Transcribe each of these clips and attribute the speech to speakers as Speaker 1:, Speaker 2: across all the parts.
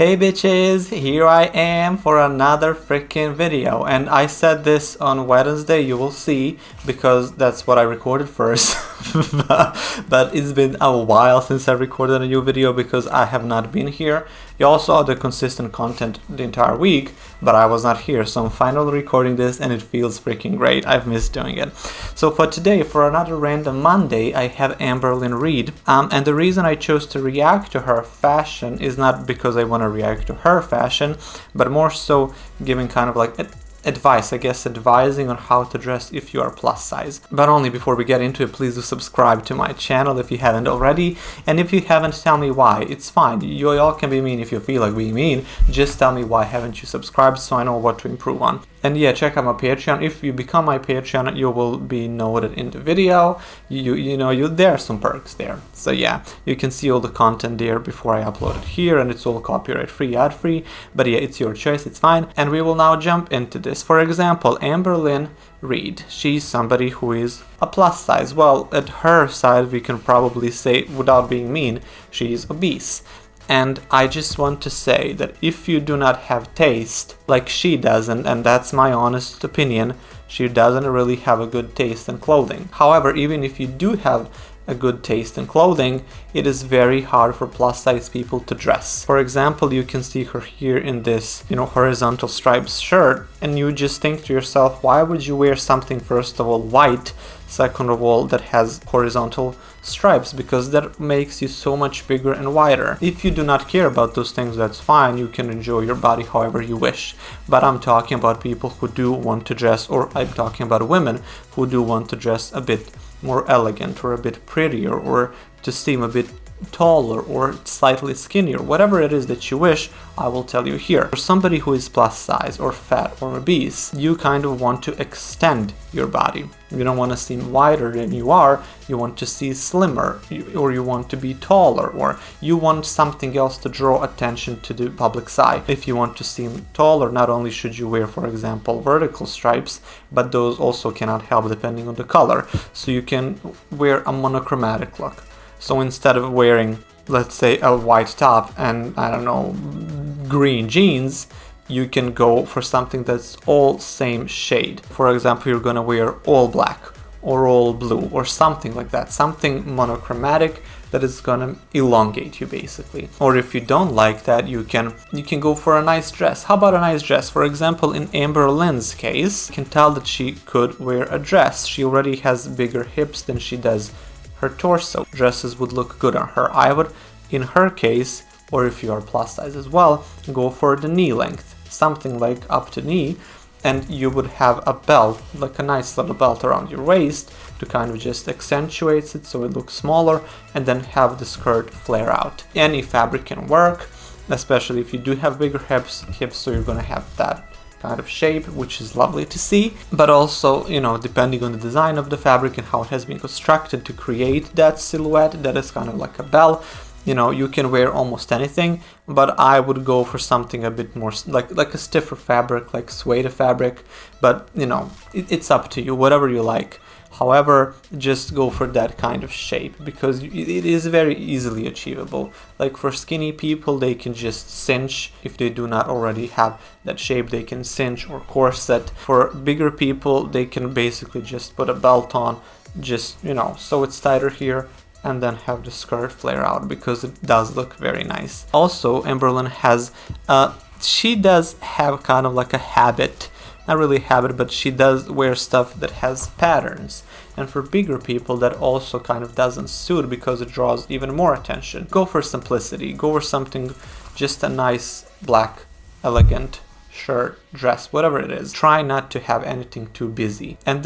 Speaker 1: Hey bitches, here I am for another freaking video, and I said this on Wednesday, you will see, because that's what I recorded first. But it's been a while since I recorded a new video because I have not been here. You all saw the consistent content the entire week, but I was not here, so I'm finally recording this and it feels freaking great. I've missed doing it. So for today, for another random Monday, I have Amberlynn Reid, and the reason I chose to react to her fashion is not because I want to react to her fashion, but more so giving kind of like advice, I guess, advising on how to dress if you are plus size. But only before we get into it, please do subscribe to my channel if you haven't already, and if you haven't, tell me why. It's fine, you all can be mean if you feel like being mean, just tell me why haven't you subscribed so I know what to improve on. And yeah, check out my Patreon. If you become my Patreon, you will be noted in the video. There are some perks there. So yeah, you can see all the content there before I upload it here, and it's all copyright free, ad free. But yeah, it's your choice, it's fine. And we will now jump into this. For example, Amberlynn Reid. She's somebody who is a plus size. Well, at her side, we can probably say, without being mean, she's obese. And I just want to say that if you do not have taste like she does, and that's my honest opinion, she doesn't really have a good taste in clothing. However, even if you do have a good taste in clothing, it is very hard for plus size people to dress. For example, you can see her here in this, horizontal stripes shirt, and you just think to yourself, why would you wear something, first of all, white, second of all, that has horizontal stripes? Because that makes you so much bigger and wider. If you do not care about those things, that's fine, you can enjoy your body however you wish. But I'm talking about people who do want to dress, or I'm talking about women who do want to dress a bit more elegant or a bit prettier, or to seem a bit taller or slightly skinnier, whatever it is that you wish, I will tell you here. For somebody who is plus size or fat or obese, you kind of want to extend your body. You don't want to seem wider than you are, you want to see slimmer, or you want to be taller, or you want something else to draw attention to the public's eye. If you want to seem taller, not only should you wear, for example, vertical stripes, but those also cannot help depending on the color. So you can wear a monochromatic look. So instead of wearing, let's say, a white top and, I don't know, green jeans, you can go for something that's all same shade. For example, you're gonna wear all black or all blue or something like that. Something monochromatic that is gonna elongate you, basically. Or if you don't like that, you can go for a nice dress. How about a nice dress? For example, in Amberlynn's case, you can tell that she could wear a dress. She already has bigger hips than she does her torso. Dresses would look good on her. I would, in her case, or if you are plus size as well, go for the knee length, something like up to knee, and you would have a belt, like a nice little belt around your waist to kind of just accentuate it so it looks smaller, and then have the skirt flare out. Any fabric can work, especially if you do have bigger hips, so you're gonna have that kind of shape, which is lovely to see. But also, depending on the design of the fabric and how it has been constructed to create that silhouette that is kind of like a bell, you can wear almost anything, but I would go for something a bit more like a stiffer fabric, like suede fabric. But it's up to you, whatever you like. However, just go for that kind of shape because it is very easily achievable. Like for skinny people, they can just cinch. If they do not already have that shape, they can cinch or corset. For bigger people, they can basically just put a belt on, just, so it's tighter here, and then have the skirt flare out because it does look very nice. Also, Amberlynn has, she does have kind of like a habit. Not really habit, but she does wear stuff that has patterns, and for bigger people that also kind of doesn't suit because it draws even more attention. Go for simplicity, go for something, just a nice black elegant shirt, dress, whatever it is. Try not to have anything too busy. And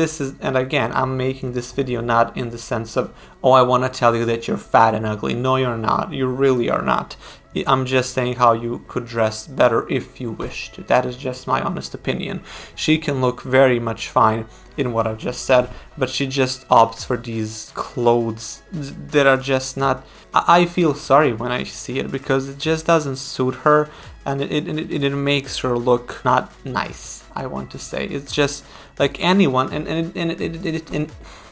Speaker 1: again, I'm making this video not in the sense of, oh, I want to tell you that you're fat and ugly. No, you're not. You really are not. I'm just saying how you could dress better if you wish to. That is just my honest opinion. She can look very much fine in what I've just said, but she just opts for these clothes that are just not... I feel sorry when I see it because it just doesn't suit her, and it makes her look not nice, I want to say. It's just like anyone, and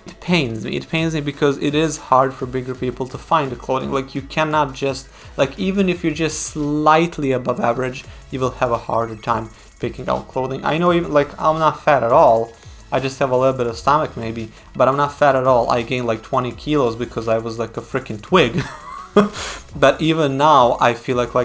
Speaker 1: It pains me because it is hard for bigger people to find the clothing. Like, you cannot just, like, even if you're just slightly above average, you will have a harder time picking out clothing. I know, even like, I'm not fat at all. I just have a little bit of stomach maybe, but I'm not fat at all. I gained like 20 kilos because I was like a freaking twig. But even now I feel like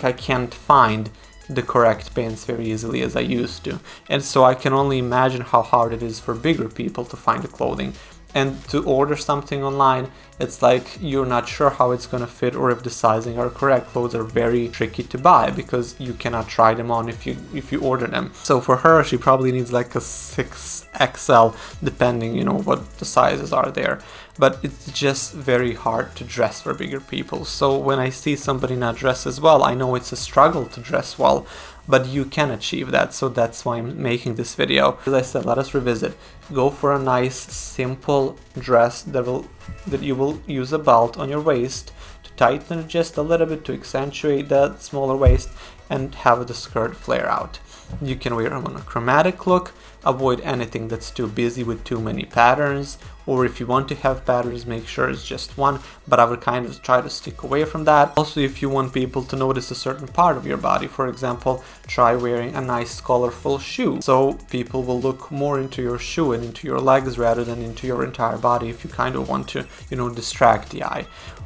Speaker 1: I can't find the correct pants very easily as I used to. And so I can only imagine how hard it is for bigger people to find the clothing. And to order something online, it's like you're not sure how it's gonna fit or if the sizing are correct. Clothes are very tricky to buy because you cannot try them on if you order them. So for her, she probably needs like a 6XL, depending, you know, what the sizes are there. But it's just very hard to dress for bigger people. So when I see somebody not dress as well, I know it's a struggle to dress well, but you can achieve that. So that's why I'm making this video. As I said, let us revisit. Go for a nice simple dress that you will use a belt on your waist to tighten it just a little bit to accentuate that smaller waist and have the skirt flare out. You can wear a monochromatic look, avoid anything that's too busy with too many patterns, or if you want to have patterns, make sure it's just one, but I would kind of try to stick away from that. Also, if you want people to notice a certain part of your body, for example, try wearing a nice colorful shoe, so people will look more into your shoe and into your legs rather than into your entire body if you kind of want to, you know, distract the eye.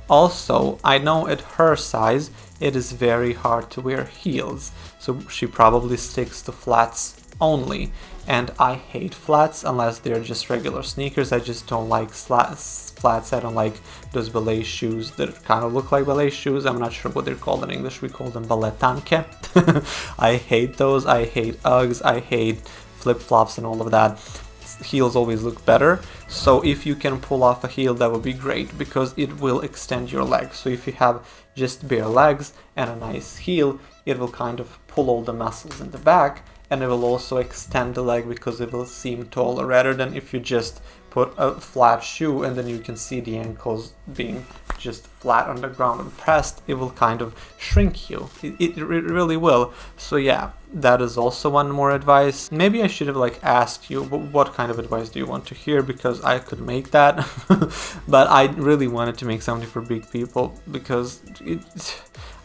Speaker 1: Also, I know at her size, it is very hard to wear heels, so she probably sticks to flats only, and I hate flats unless they're just regular sneakers. I just don't like flats. I don't like those ballet shoes that kind of look like ballet shoes. I'm not sure what they're called in English. We call them balletanke. I hate those. I hate Uggs. I hate flip-flops and all of that. Heels always look better, so if you can pull off a heel, that would be great because it will extend your legs. So if you have just bare legs and a nice heel, it will kind of pull all the muscles in the back, and it will also extend the leg because it will seem taller rather than if you just put a flat shoe and then you can see the ankles being just flat on the ground and pressed. It will kind of shrink you. It really will. So yeah, that is also one more advice. Maybe I should have like asked you what kind of advice do you want to hear, because I could make that. But I really wanted to make something for big people because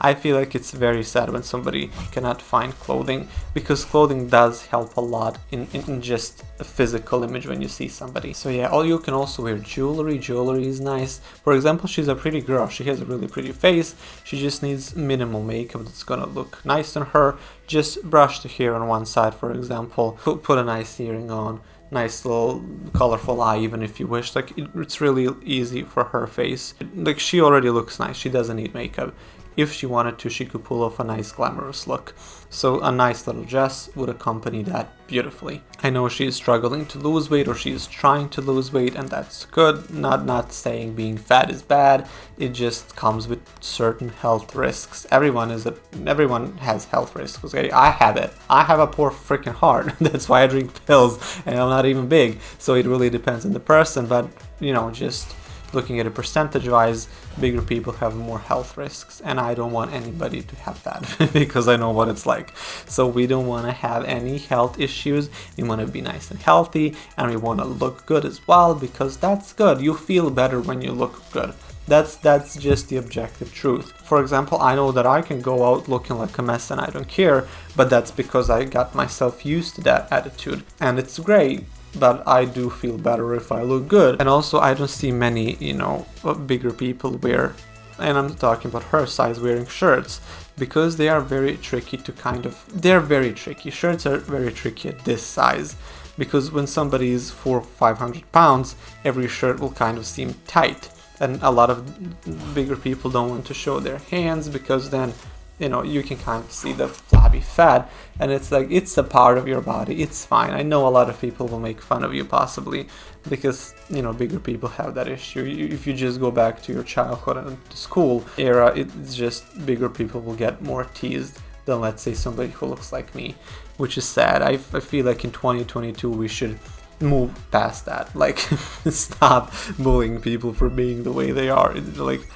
Speaker 1: I feel like it's very sad when somebody cannot find clothing, because clothing does help a lot in just a physical image when you see somebody. So yeah, you can also wear jewelry. Jewelry is nice. For example, she's a pretty girl. She has a really pretty face. She just needs minimal makeup that's gonna look nice on her. Just brush the hair on one side, for example. Put a nice earring on. Nice little colorful eye, even if you wish. Like, it's really easy for her face. Like, she already looks nice. She doesn't need makeup. If she wanted to, she could pull off a nice glamorous look. So a nice little dress would accompany that beautifully. I know she's struggling to lose weight, or she's trying to lose weight, and that's good. Not saying being fat is bad. It just comes with certain health risks. Everyone has health risks. Okay, I have it. I have a poor freaking heart. That's why I drink pills, and I'm not even big. So it really depends on the person. But you know, just looking at it percentage-wise, bigger people have more health risks, and I don't want anybody to have that because I know what it's like. So we don't want to have any health issues. We want to be nice and healthy, and we want to look good as well, because that's good. You feel better when you look good. That's just the objective truth. For example, I know that I can go out looking like a mess and I don't care, but that's because I got myself used to that attitude, and it's great. But I do feel better if I look good. And also, I don't see many, you know, bigger people wear, and I'm talking about her size, wearing shirts, because they are very tricky to they're very tricky. Shirts are very tricky at this size, because when somebody is 400 or 500 pounds, every shirt will kind of seem tight. And a lot of bigger people don't want to show their hands, because then, you know, you can kind of see the flabby fat, and it's like, it's a part of your body. It's fine. I know a lot of people will make fun of you possibly because, you know, bigger people have that issue. If you just go back to your childhood and school era, it's just bigger people will get more teased than, let's say, somebody who looks like me, which is sad. I feel like in 2022 we should move past that. Like, stop bullying people for being the way they are. Like,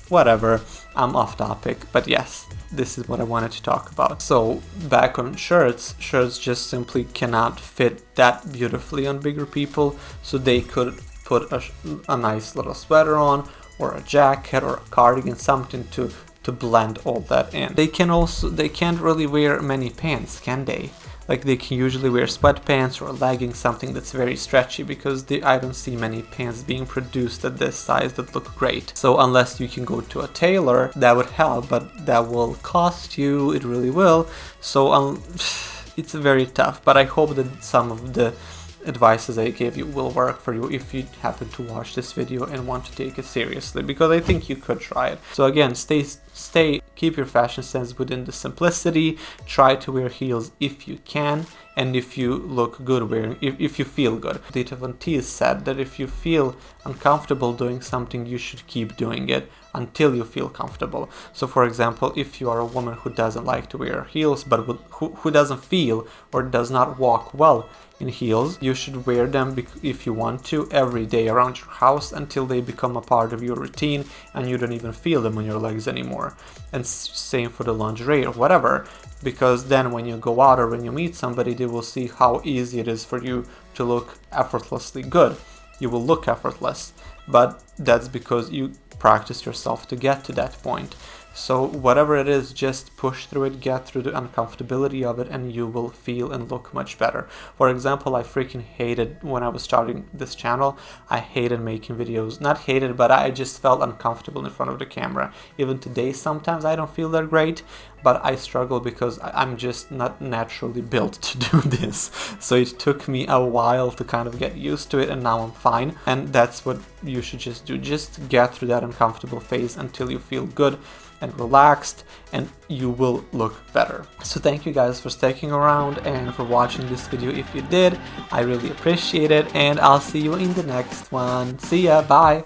Speaker 1: whatever, I'm off topic, but yes, this is what I wanted to talk about. So back on shirts just simply cannot fit that beautifully on bigger people, so they could put a nice little sweater on, or a jacket or a cardigan, something to blend all that in. They can't really wear many pants, can they? Like, they can usually wear sweatpants or leggings, something that's very stretchy, because I don't see many pants being produced at this size that look great. So unless you can go to a tailor, that would help, but that will cost you, it really will. So it's very tough, but I hope that some of the advices I gave you will work for you if you happen to watch this video and want to take it seriously, because I think you could try it. So again, keep your fashion sense within the simplicity, try to wear heels if you can, and if you look good wearing, if you feel good. Dita Von Teese said that if you feel uncomfortable doing something, you should keep doing it until you feel comfortable. So for example, if you are a woman who doesn't like to wear heels, but who doesn't feel or does not walk well in heels, you should wear them if you want to every day around your house until they become a part of your routine and you don't even feel them on your legs anymore. And same for the lingerie or whatever, because then when you go out or when you meet somebody, they will see how easy it is for you to look effortlessly good. You will look effortless, but that's because you practice yourself to get to that point. So whatever it is, just push through it, get through the uncomfortability of it, and you will feel and look much better. For example, I freaking hated, when I was starting this channel, I hated making videos. Not hated, but I just felt uncomfortable in front of the camera. Even today, sometimes I don't feel that great, but I struggle because I'm just not naturally built to do this. So it took me a while to kind of get used to it, and now I'm fine. And that's what you should just do. Just get through that uncomfortable phase until you feel good and relaxed, and you will look better. So thank you guys for sticking around and for watching this video. If you did, I really appreciate it, and I'll see you in the next one. See ya, bye!